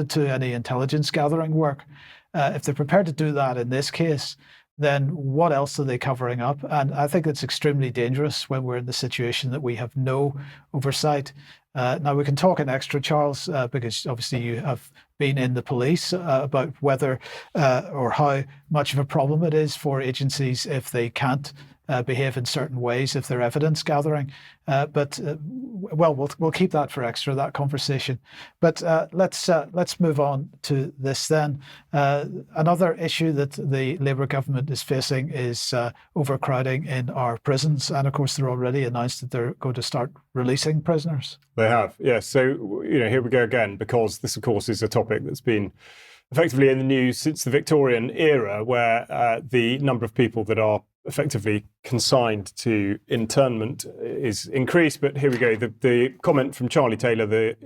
to any intelligence gathering work. If they're prepared to do that in this case, then what else are they covering up? And I think it's extremely dangerous when we're in the situation that we have no oversight. Now, we can talk in extra, Charles, because obviously you have been in the police, about whether or how much of a problem it is for agencies if they can't behave in certain ways if they're evidence gathering. But we'll keep that for extra, that conversation. But let's move on to this then. Another issue that the Labour government is facing is overcrowding in our prisons. And of course, they're already announced that they're going to start releasing prisoners. They have, yes. So, here we go again, because this, of course, is a topic that's been effectively in the news since the Victorian era, where the number of people that are effectively consigned to internment is increased. But here we go. The comment from Charlie Taylor, the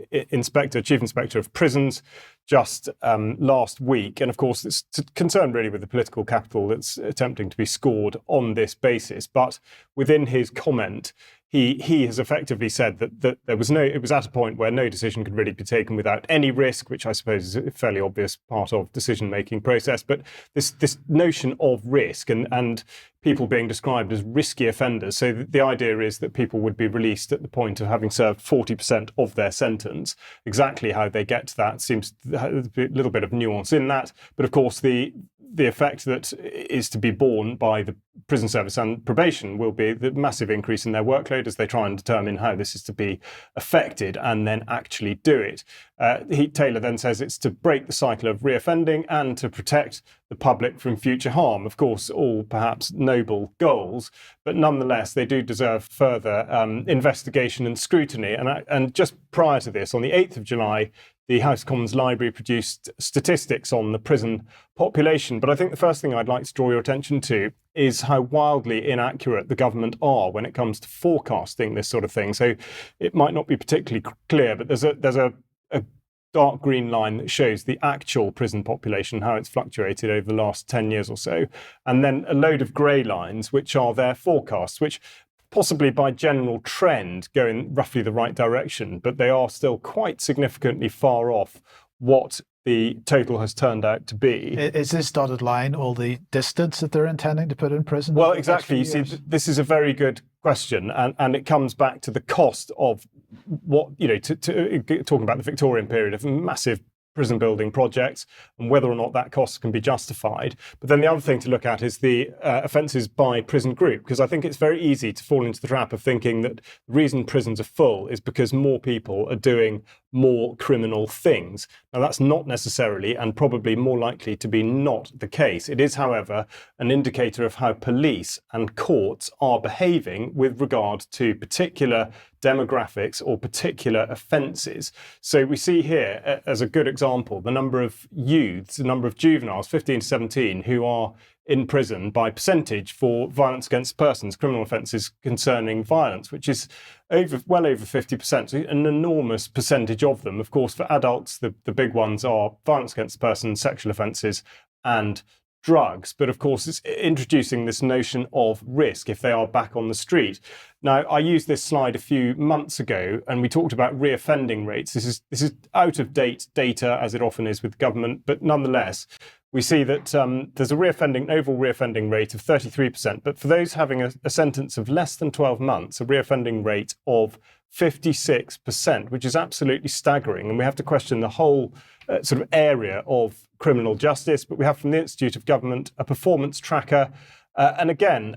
Chief Inspector of Prisons, just last week. And of course, it's concerned really with the political capital that's attempting to be scored on this basis. But within his comment, he has effectively said that it was at a point where no decision could really be taken without any risk, which I suppose is a fairly obvious part of decision-making process. But this notion of risk and people being described as risky offenders. So the idea is that people would be released at the point of having served 40% of their sentence. Exactly how they get to that seems a little bit of nuance in that. But of course, the effect that is to be borne by the prison service and probation will be the massive increase in their workload as they try and determine how this is to be affected and then actually do it. Taylor then says it's to break the cycle of reoffending and to protect the public from future harm. Of course, all perhaps noble goals, but nonetheless, they do deserve further investigation and scrutiny. And just prior to this, on the 8th of July, the House of Commons Library produced statistics on the prison population. But I think the first thing I'd like to draw your attention to is how wildly inaccurate the government are when it comes to forecasting this sort of thing. So it might not be particularly clear, but there's a dark green line that shows the actual prison population, how it's fluctuated over the last 10 years or so. And then a load of grey lines, which are their forecasts, which possibly by general trend go in roughly the right direction, but they are still quite significantly far off what the total has turned out to be. Is this dotted line all the distance that they're intending to put in prison? Well, exactly. You see, this is a very good question, and it comes back to the cost of what, talking about the Victorian period of massive prison building projects and whether or not that cost can be justified. But then the other thing to look at is the offences by prison group, because I think it's very easy to fall into the trap of thinking that the reason prisons are full is because more people are doing more criminal things. Now, that's not necessarily and probably more likely to be not the case. It is, however, an indicator of how police and courts are behaving with regard to particular demographics or particular offences. So we see here, as a good example, the number of youths, the number of juveniles, 15 to 17, who are in prison by percentage for violence against persons, criminal offences concerning violence, which is well over 50%, so an enormous percentage of them. Of course, for adults, the big ones are violence against persons, sexual offences, and drugs. But of course, it's introducing this notion of risk if they are back on the street. Now, I used this slide a few months ago, and we talked about reoffending rates. This is out of date data, as it often is with government, but nonetheless, we see that there's a overall reoffending rate of 33%, but for those having a sentence of less than 12 months, a reoffending rate of 56%, which is absolutely staggering. And we have to question the whole sort of area of criminal justice. But we have from the Institute of Government a performance tracker. And again,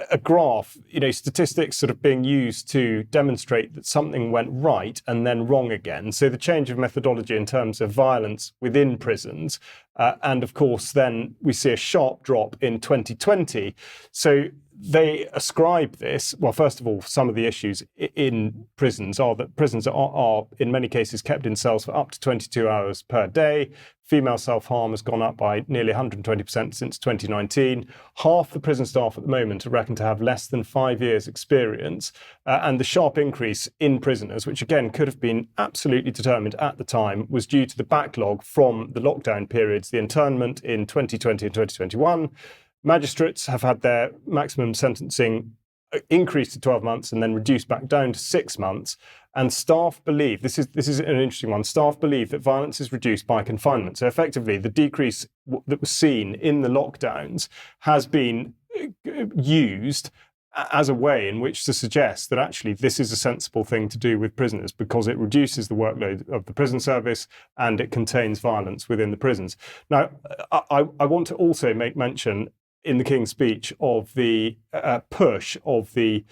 a graph, statistics sort of being used to demonstrate that something went right and then wrong again. So the change of methodology in terms of violence within prisons. And of course, then we see a sharp drop in 2020. So they ascribe this, well, first of all, some of the issues in prisons are that prisons are in many cases kept in cells for up to 22 hours per day. Female self-harm has gone up by nearly 120% since 2019. Half the prison staff at the moment are reckoned to have less than 5 years experience. And the sharp increase in prisoners, which again could have been absolutely determined at the time, was due to the backlog from the lockdown periods, the internment in 2020 and 2021. Magistrates have had their maximum sentencing increased to 12 months and then reduced back down to 6 months. And staff believe, this is an interesting one, staff believe that violence is reduced by confinement. So effectively, the decrease that was seen in the lockdowns has been used as a way in which to suggest that actually this is a sensible thing to do with prisoners because it reduces the workload of the prison service and it contains violence within the prisons. Now, I want to also make mention in the King's speech of the push of the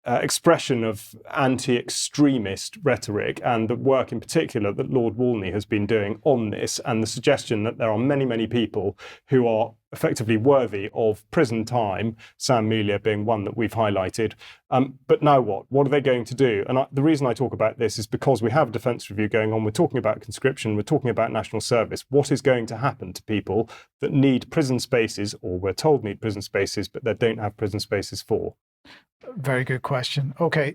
expression of anti-extremist rhetoric and the work in particular that Lord Walney has been doing on this, and the suggestion that there are many, many people who are effectively worthy of prison time, Sam Melia being one that we've highlighted. But now what? What are they going to do? And the reason I talk about this is because we have a defence review going on. We're talking about conscription. We're talking about national service. What is going to happen to people that need prison spaces, or we're told need prison spaces, but they don't have prison spaces for? Very good question. Okay,